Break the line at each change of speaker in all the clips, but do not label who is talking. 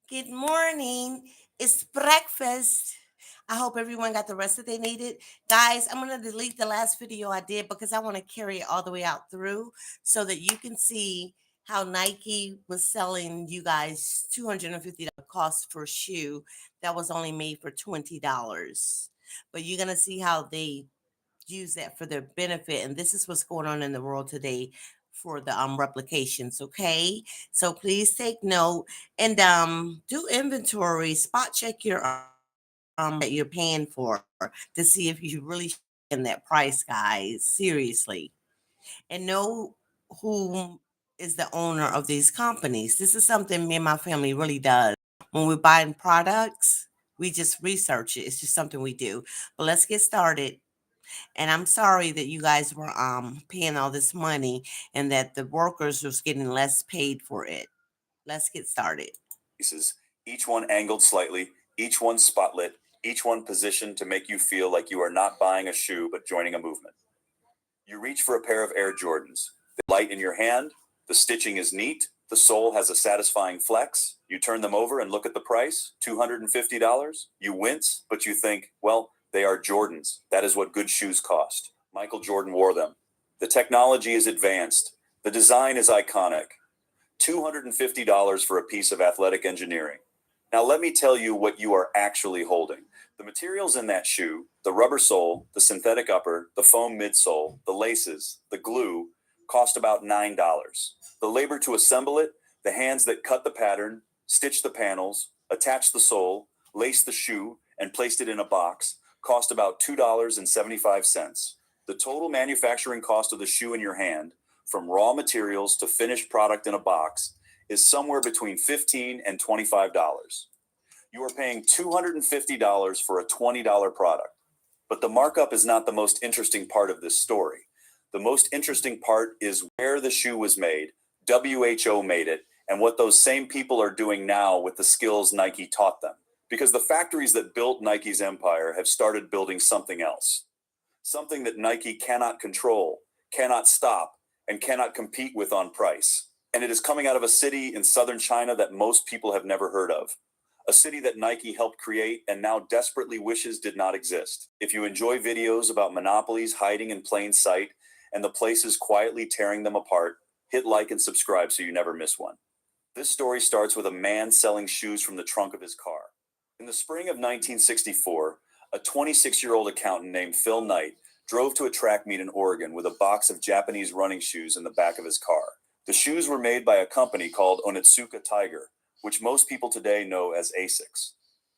Good morning. It's breakfast. I hope everyone got the rest that they needed. Guys, I'm going to delete the last video I did because I want to carry it all the way out through so that you can see how Nike was selling you guys $250 cost for a shoe that was only made for $20. But you're going to see how they use that for their benefit. And this is what's going on in the world today for the replications. Okay. So please take note and do inventory, spot check your that you're paying for to see if you really in that price, guys. Seriously. And know who is the owner of these companies. This is something me and my family really does. When we're buying products, we just research it. It's just something we do. But let's get started. And I'm sorry that you guys were paying all this money and that the workers was getting less paid for it. Let's get started.
Pieces, each one angled slightly, each one spotlit, each one positioned to make you feel like you are not buying a shoe but joining a movement. You reach for a pair of Air Jordans. The light in your hand, the stitching is neat, the sole has a satisfying flex. You turn them over and look at the price, $250. You wince, but you think, well, they are Jordans. That is what good shoes cost. Michael Jordan wore them. The technology is advanced. The design is iconic. $250 for a piece of athletic engineering. Now, let me tell you what you are actually holding. The materials in that shoe, the rubber sole, the synthetic upper, the foam midsole, the laces, the glue, cost about $9. The labor to assemble it, the hands that cut the pattern, stitch the panels, attach the sole, lace the shoe, and placed it in a box, cost about $2.75. The total manufacturing cost of the shoe in your hand, from raw materials to finished product in a box, is somewhere between $15 and $25. You are paying $250 for a $20 product. But the markup is not the most interesting part of this story. The most interesting part is where the shoe was made, WHO made it, and what those same people are doing now with the skills Nike taught them. Because the factories that built Nike's empire have started building something else. Something that Nike cannot control, cannot stop, and cannot compete with on price. And it is coming out of a city in southern China that most people have never heard of. A city that Nike helped create and now desperately wishes did not exist. If you enjoy videos about monopolies hiding in plain sight and the places quietly tearing them apart, hit like and subscribe so you never miss one. This story starts with a man selling shoes from the trunk of his car. In the spring of 1964, a 26-year-old accountant named Phil Knight drove to a track meet in Oregon with a box of Japanese running shoes in the back of his car. The shoes were made by a company called Onitsuka Tiger, which most people today know as ASICS.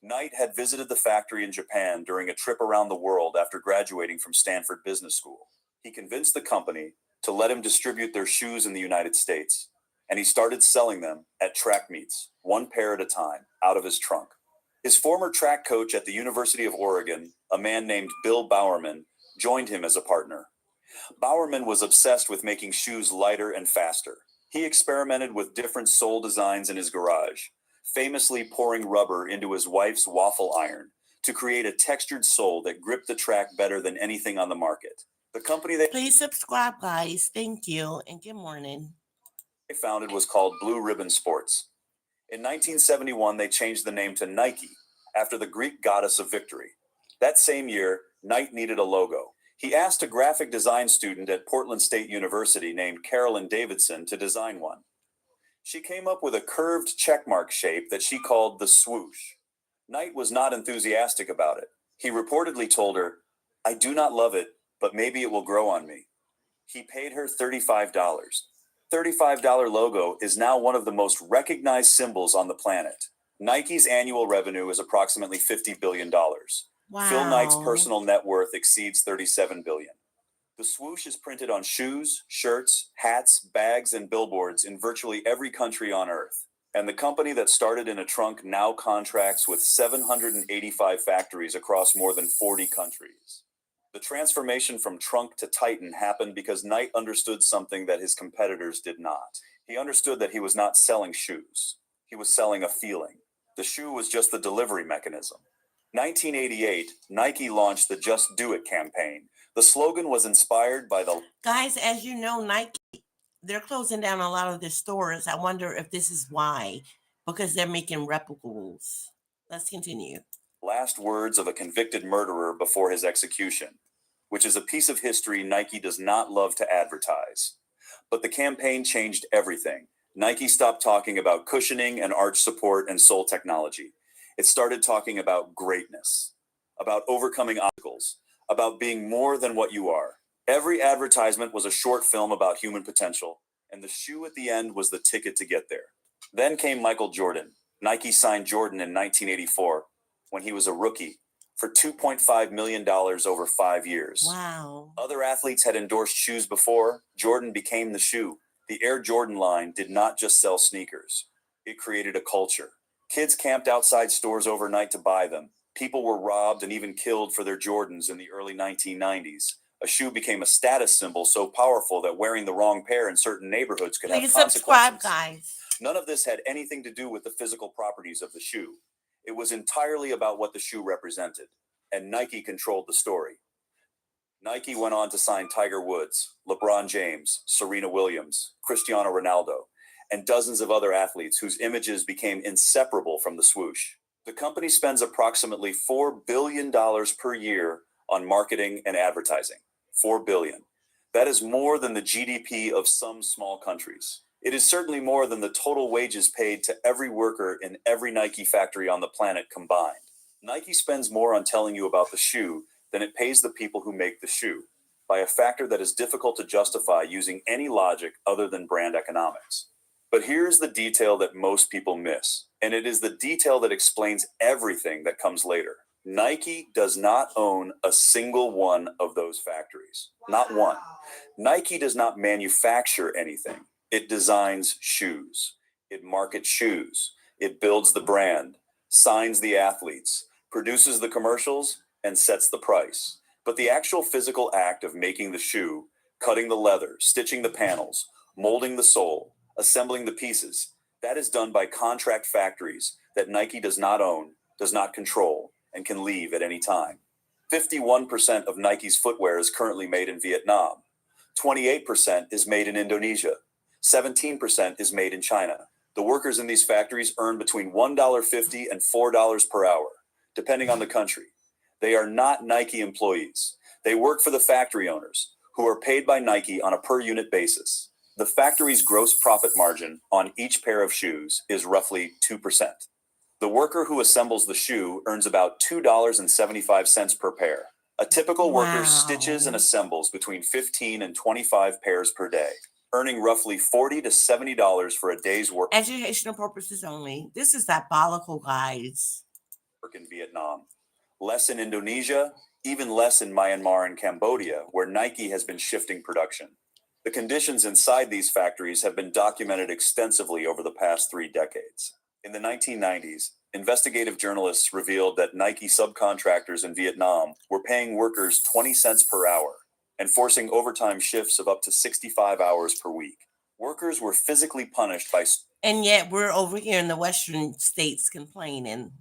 Knight had visited the factory in Japan during a trip around the world after graduating from Stanford Business School. He convinced the company to let him distribute their shoes in the United States, and he started selling them at track meets, one pair at a time, out of his trunk. His former track coach at the University of Oregon, a man named Bill Bowerman, joined him as a partner. Bowerman was obsessed with making shoes lighter and faster. He experimented with different sole designs in his garage, famously pouring rubber into his wife's waffle iron to create a textured sole that gripped the track better than anything on the market. The company
Please subscribe, guys. Thank you. And good morning.
they founded was called Blue Ribbon Sports. In 1971, they changed the name to Nike, after the Greek goddess of victory. That same year, Knight needed a logo. He asked a graphic design student at Portland State University named Carolyn Davidson to design one. She came up with a curved checkmark shape that she called the swoosh. Knight was not enthusiastic about it. He reportedly told her, "I do not love it, but maybe it will grow on me." He paid her $35. $35 logo is now one of the most recognized symbols on the planet. Nike's annual revenue is approximately $50 billion.
Wow.
Phil Knight's personal net worth exceeds $37 billion. The swoosh is printed on shoes, shirts, hats, bags, and billboards in virtually every country on earth. And the company that started in a trunk now contracts with 785 factories across more than 40 countries. The transformation from trunk to Titan happened because Knight understood something that his competitors did not. He understood that he was not selling shoes. He was selling a feeling. The shoe was just the delivery mechanism. 1988, Nike launched the Just Do It campaign. The slogan was inspired by the...
Guys, as you know, Nike, they're closing down a lot of their stores. I wonder if this is why. because they're making replicables. Let's continue.
Last words of a convicted murderer before his execution, which is a piece of history Nike does not love to advertise. But the campaign changed everything. Nike stopped talking about cushioning and arch support and sole technology. It started talking about greatness, about overcoming obstacles, about being more than what you are. Every advertisement was a short film about human potential, and the shoe at the end was the ticket to get there. Then came Michael Jordan. Nike signed Jordan in 1984 when he was a rookie for $2.5 million over 5 years.
Wow.
Other athletes had endorsed shoes before. Jordan became the shoe. The Air Jordan line did not just sell sneakers. It created a culture. Kids camped outside stores overnight to buy them. People were robbed and even killed for their Jordans in the early 1990s. A shoe became a status symbol so powerful that wearing the wrong pair in certain neighborhoods could have
Please
consequences.
subscribe, guys.
None of this had anything to do with the physical properties of the shoe. It was entirely about what the shoe represented, and Nike controlled the story. Nike went on to sign Tiger Woods, LeBron James, Serena Williams, Cristiano Ronaldo, and dozens of other athletes whose images became inseparable from the swoosh. The company spends approximately $4 billion per year on marketing and advertising. $4 billion. That is more than the GDP of some small countries. It is certainly more than the total wages paid to every worker in every Nike factory on the planet combined. Nike spends more on telling you about the shoe than it pays the people who make the shoe, by a factor that is difficult to justify using any logic other than brand economics. But here's the detail that most people miss, and it is the detail that explains everything that comes later. Nike does not own a single one of those factories. Not one. Nike does not manufacture anything. It designs shoes. It markets shoes. It builds the brand, signs the athletes, produces the commercials, and sets the price. But the actual physical act of making the shoe, cutting the leather, stitching the panels, molding the sole, assembling the pieces, that is done by contract factories that Nike does not own, does not control, and can leave at any time. 51% of Nike's footwear is currently made in Vietnam. 28% is made in Indonesia. 17% is made in China. The workers in these factories earn between $1.50 and $4 per hour, depending on the country. They are not Nike employees. They work for the factory owners, who are paid by Nike on a per unit basis. The factory's gross profit margin on each pair of shoes is roughly 2%. The worker who assembles the shoe earns about $2.75 per pair. A typical worker stitches and assembles between 15 and 25 pairs per day, earning roughly $40 to $70 for a day's work.
Educational purposes only. This is diabolical, guys.
Work in Vietnam. Less in Indonesia, even less in Myanmar and Cambodia, where Nike has been shifting production. The conditions inside these factories have been documented extensively over the past 3 decades. In the 1990s, investigative journalists revealed that Nike subcontractors in Vietnam were paying workers 20 cents per hour and forcing overtime shifts of up to 65 hours per week. Workers were physically punished by...
And yet we're over here in the Western states complaining.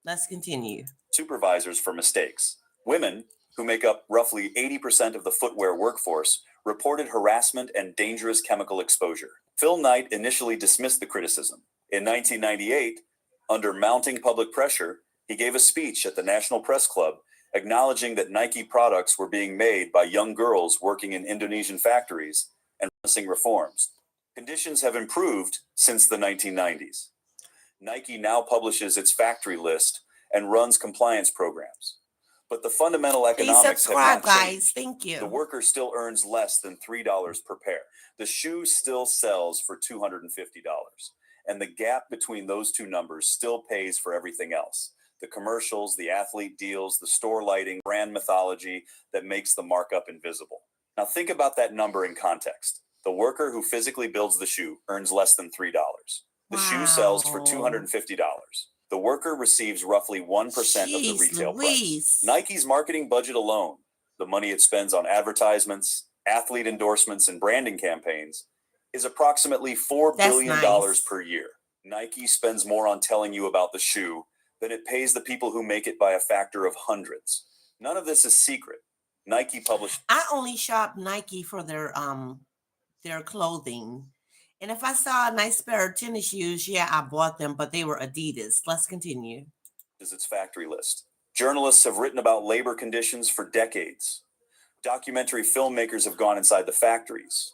Let's continue.
Supervisors for mistakes. Women, who make up roughly 80% of the footwear workforce, reported harassment and dangerous chemical exposure. Phil Knight initially dismissed the criticism. In 1998, under mounting public pressure, he gave a speech at the National Press Club acknowledging that Nike products were being made by young girls working in Indonesian factories and promising reforms. Conditions have improved since the 1990s. Nike now publishes its factory list and runs compliance programs. But the fundamental economics
Please subscribe,
have not changed.
guys. Thank you.
The worker still earns less than $3 per pair. The shoe still sells for $250. And the gap between those two numbers still pays for everything else. The commercials, the athlete deals, the store lighting, brand mythology that makes the markup invisible. Now think about that number in context. The worker who physically builds the shoe earns less than $3. The shoe sells for $250. The worker receives roughly 1% of the retail price. Nike's marketing budget alone, the money it spends on advertisements, athlete endorsements, and branding campaigns, is approximately $4 billion per year. Nike spends more on telling you about the shoe than it pays the people who make it by a factor of hundreds. None of this is secret. Nike published...
I only shop Nike for their clothing. And if I saw a nice pair of tennis shoes, yeah, I bought them, but they were Adidas. Let's continue.
Is its factory list. Journalists have written about labor conditions for decades. Documentary filmmakers have gone inside the factories.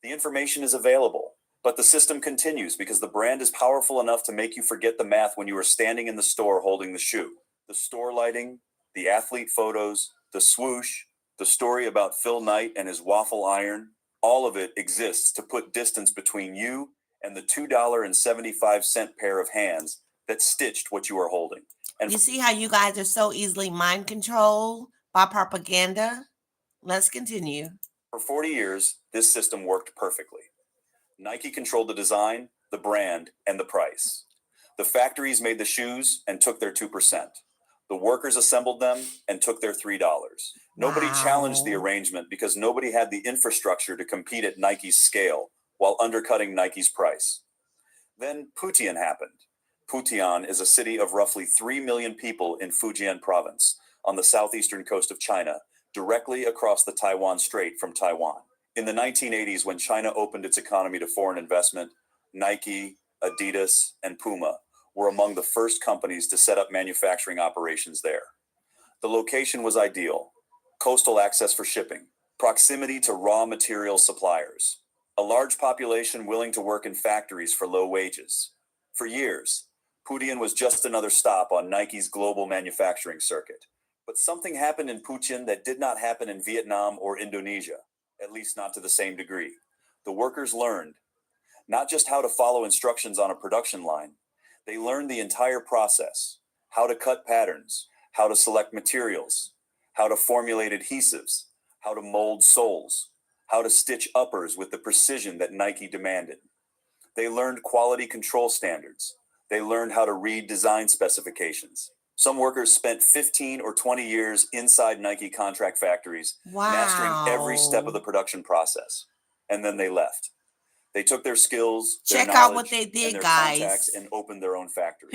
The information is available, but the system continues because the brand is powerful enough to make you forget the math when you are standing in the store holding the shoe. The store lighting, the athlete photos, the swoosh, the story about Phil Knight and his waffle iron, all of it exists to put distance between you and the $2.75 pair of hands that stitched what you are holding. And
You see how you guys are so easily mind controlled by propaganda? Let's continue.
for 40 years, this system worked perfectly. Nike controlled the design, the brand, and the price. The factories made the shoes and took their 2%. The workers assembled them and took their $3. Nobody challenged the
Wow.
arrangement because nobody had the infrastructure to compete at Nike's scale while undercutting Nike's price. Then Putian happened. Putian is a city of roughly 3 million people in Fujian province on the southeastern coast of China, directly across the Taiwan Strait from Taiwan. In the 1980s, when China opened its economy to foreign investment, Nike, Adidas, and Puma were among the first companies to set up manufacturing operations there. The location was ideal: coastal access for shipping, proximity to raw material suppliers, a large population willing to work in factories for low wages. For years, Putian was just another stop on Nike's global manufacturing circuit. But something happened in Putian that did not happen in Vietnam or Indonesia, at least not to the same degree. The workers learned not just how to follow instructions on a production line, they learned the entire process: how to cut patterns, how to select materials, how to formulate adhesives, how to mold soles, how to stitch uppers with the precision that Nike demanded. They learned quality control standards. They learned how to read design specifications. Some workers spent 15 or 20 years inside Nike contract factories, mastering every step of the
Wow.
production process. And then they left. They took their skills, their
Check out what
knowledge,
they
and
did,
their contacts
guys.
and opened their own factory.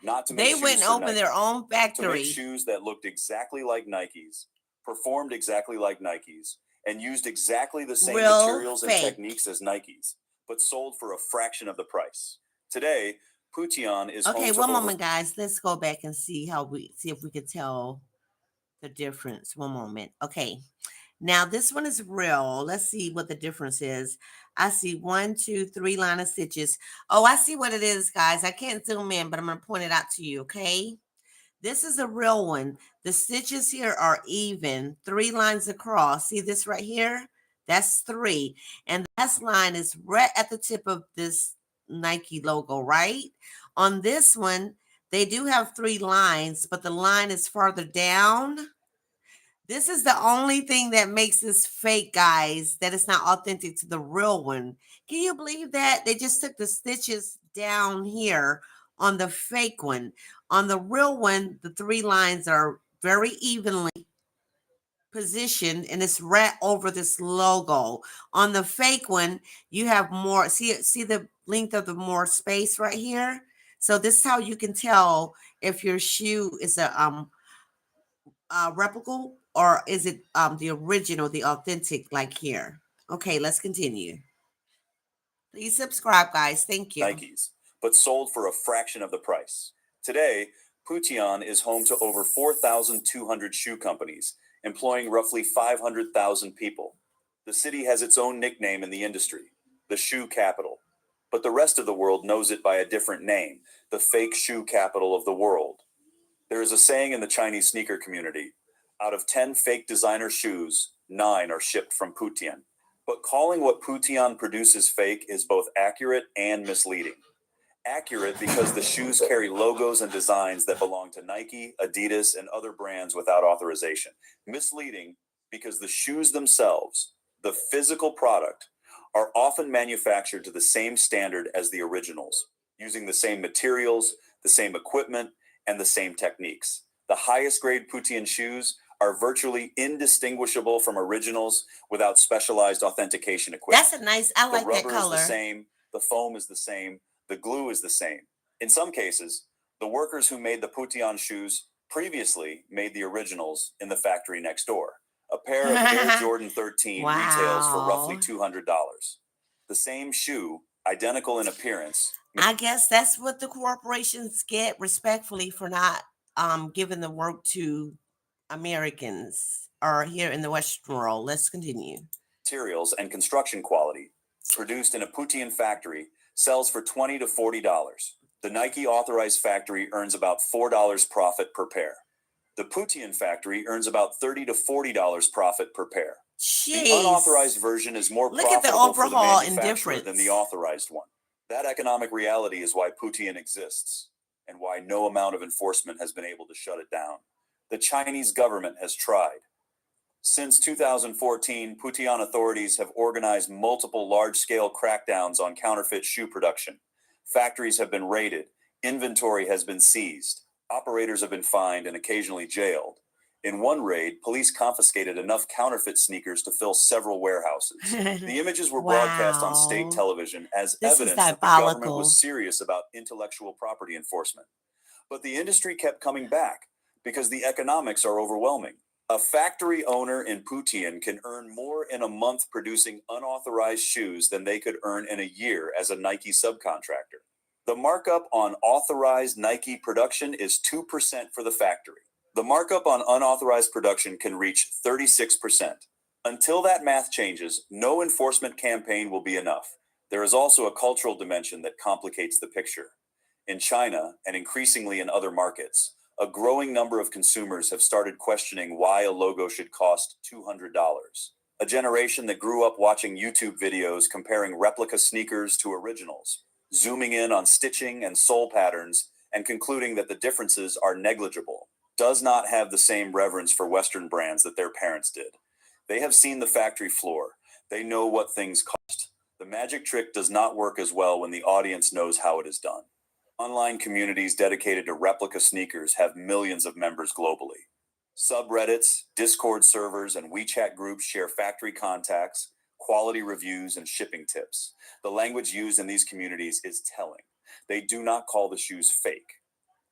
Not to make
They went
shoes
and
for
opened
Nike,
their own
to make
factory.
shoes that looked exactly like Nike's, performed exactly like Nike's, and used exactly the same
Real
materials and
fake.
techniques as Nike's, but sold for a fraction of the price. Today, Putian is
Okay,
home to
one
over
moment, guys. Let's go back and see if we could tell the difference. One moment. Okay. Now this one is real. Let's see what the difference is. I see 1, 2, 3 line of stitches. Oh, I see what it is, guys. I can't zoom in, but I'm gonna point it out to you, okay? This is a real one. The stitches here are even, 3 lines across. See this right here? That's 3. And the last line is right at the tip of this Nike logo, right? On this one, they do have 3 lines, but the line is farther down. This is the only thing that makes this fake, guys, that it's not authentic to the real one. Can you believe that? They just took the stitches down here on the fake one. On the real one, the 3 lines are very evenly positioned and it's right over this logo. On the fake one, you have more, see the length of the more space right here? So this is how you can tell if your shoe is a replica or is it the original, the authentic like here? Okay, let's continue. Please subscribe, guys. Thank you.
Nike's, but sold for a fraction of the price. Today, Putian is home to over 4,200 shoe companies, employing roughly 500,000 people. The city has its own nickname in the industry, the shoe capital. But the rest of the world knows it by a different name, the fake shoe capital of the world. There is a saying in the Chinese sneaker community: out of 10 fake designer shoes, 9 are shipped from Putian. But calling what Putian produces fake is both accurate and misleading. Accurate because the shoes carry logos and designs that belong to Nike, Adidas, and other brands without authorization. Misleading because the shoes themselves, the physical product, are often manufactured to the same standard as the originals, using the same materials, the same equipment, and the same techniques. The highest grade Putian shoes are virtually indistinguishable from originals without specialized authentication equipment.
That's a nice, I
The
like that
rubber is the
color.
same, the foam is the same, the glue is the same. In some cases, the workers who made the Putian shoes previously made the originals in the factory next door. A pair of Air Jordan 13 retails for roughly
Wow.
$200. The same shoe, identical in appearance.
I guess that's what the corporations get respectfully for not giving the work to Americans or here in the Western world. Let's continue.
Materials and construction quality, produced in a Putian factory, sells for $20 to $40. The Nike authorized factory earns about $4 profit per pair. The Putian factory earns about $30 to $40 profit per pair.
Jeez.
The unauthorized version is more
Look at the
profitable for the
overhaul
manufacturer than the
indifference.
authorized one. That economic reality is why Putian exists and why no amount of enforcement has been able to shut it down. The Chinese government has tried. Since 2014, Putian authorities have organized multiple large-scale crackdowns on counterfeit shoe production. Factories have been raided, inventory has been seized, operators have been fined and occasionally jailed. In one raid, police confiscated enough counterfeit sneakers to fill several warehouses. The images were broadcast on state
Wow.
television as
This is
evidence that the government
diabolical.
was serious about intellectual property enforcement. But the industry kept coming back because the economics are overwhelming. A factory owner in Putian can earn more in a month producing unauthorized shoes than they could earn in a year as a Nike subcontractor. The markup on authorized Nike production is 2% for the factory. The markup on unauthorized production can reach 36%. Until that math changes, no enforcement campaign will be enough. There is also a cultural dimension that complicates the picture. In China, and increasingly in other markets, a growing number of consumers have started questioning why a logo should cost $200. A generation that grew up watching YouTube videos comparing replica sneakers to originals, zooming in on stitching and sole patterns, and concluding that the differences are negligible, does not have the same reverence for Western brands that their parents did. They have seen the factory floor. They know what things cost. The magic trick does not work as well when the audience knows how it is done. Online communities dedicated to replica sneakers have millions of members globally. Subreddits, Discord servers, and WeChat groups share factory contacts, quality reviews, and shipping tips. The language used in these communities is telling. They do not call the shoes fake.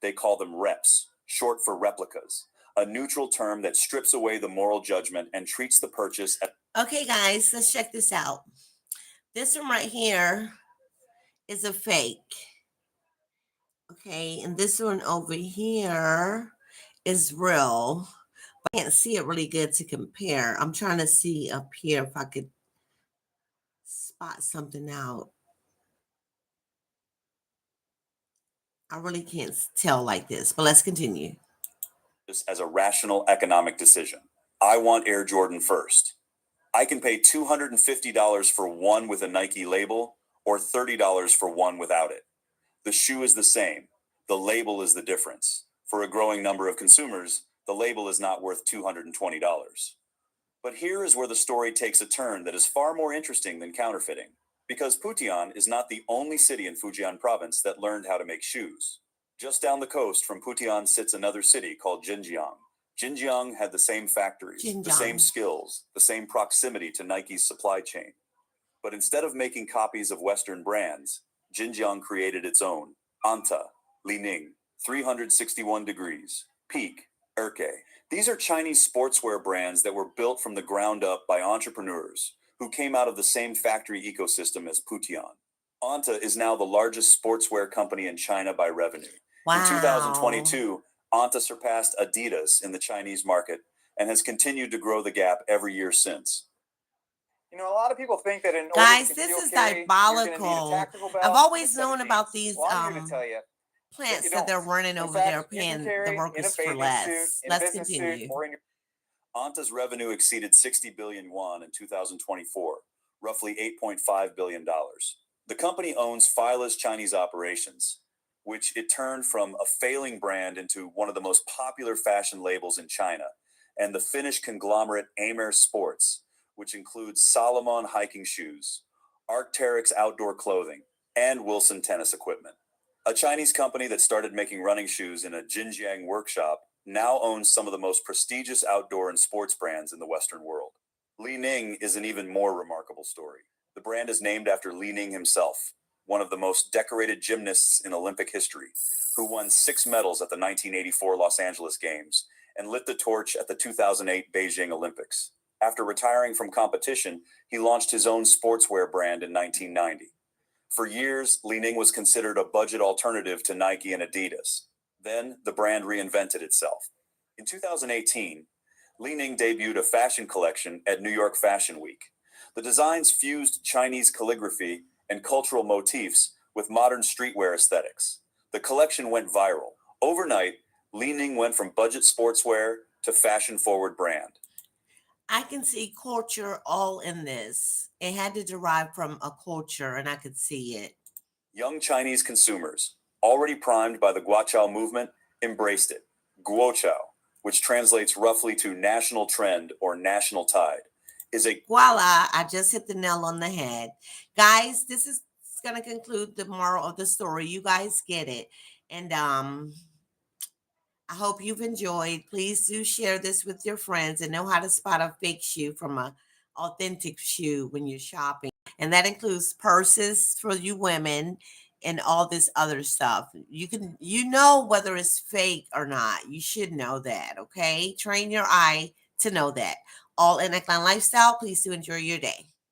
They call them reps, short for replicas, a neutral term that strips away the moral judgment and treats the purchase as...
Okay, guys, let's check this out. This one right here is a fake. Okay, and this one over here is real. But I can't see it really good to compare. I'm trying to see up here if I could spot something out. I really can't tell like this, but let's continue.
as a rational economic decision. I want Air Jordan first. I can pay $250 for one with a Nike label or $30 for one without it. The shoe is the same. The label is the difference. For a growing number of consumers, the label is not worth $220. But here is where the story takes a turn that is far more interesting than counterfeiting, because Putian is not the only city in Fujian province that learned how to make shoes. Just down the coast from Putian sits another city called Jinjiang. Jinjiang had the same factories, the same skills, the same proximity to Nike's supply chain. But instead of making copies of Western brands, Jinjiang created its own. Anta, Li-Ning, 361 Degrees, Peak, Erke. These are Chinese sportswear brands that were built from the ground up by entrepreneurs who came out of the same factory ecosystem as Putian. Anta is now the largest sportswear company in China by revenue.
Wow.
In 2022, Anta surpassed Adidas in the Chinese market and has continued to grow the gap every year since.
You know, a lot of people think that in order
Guys,
to
this
conceal
is
carry, you're gonna need a
diabolical.
tactical belt
I've always
and a set of
known about
jeans.
these
Well, I'm here to tell you
plants
you
that they're
don't.
running
In
over
fact,
there,
you can
paying
carry
the
in a
workers for
bathing suit,
less.
in a
Let's
business suit,
continue.
or in your
Anta's revenue exceeded 60 billion yuan in 2024, roughly $8.5 billion. The company owns Fila's Chinese operations, which it turned from a failing brand into one of the most popular fashion labels in China, and the Finnish conglomerate Amer Sports, which includes Salomon hiking shoes, Arc'teryx outdoor clothing, and Wilson tennis equipment. A Chinese company that started making running shoes in a Xinjiang workshop now owns some of the most prestigious outdoor and sports brands in the Western world. Li Ning is an even more remarkable story. The brand is named after Li Ning himself, one of the most decorated gymnasts in Olympic history, who won 6 medals at the 1984 Los Angeles Games and lit the torch at the 2008 Beijing Olympics. After retiring from competition, he launched his own sportswear brand in 1990. For years, Li Ning was considered a budget alternative to Nike and Adidas. Then, the brand reinvented itself. In 2018, Li Ning debuted a fashion collection at New York Fashion Week. The designs fused Chinese calligraphy and cultural motifs with modern streetwear aesthetics. The collection went viral. Overnight, Li Ning went from budget sportswear to fashion-forward brand.
I can see culture all in this. It had to derive from a culture, and I could see it.
Young Chinese consumers, already primed by the Guochao movement, embraced it. Guochao, which translates roughly to national trend or national tide, is a
Voila, I just hit the nail on the head. Guys, this is going to conclude the moral of the story. You guys get it. And I hope you've enjoyed. Please do share this with your friends and know how to spot a fake shoe from an authentic shoe when you're shopping. And that includes purses for you women and all this other stuff. You know whether it's fake or not. You should know that, okay? Train your eye to know that. All in Equine Lifestyle. Please do enjoy your day.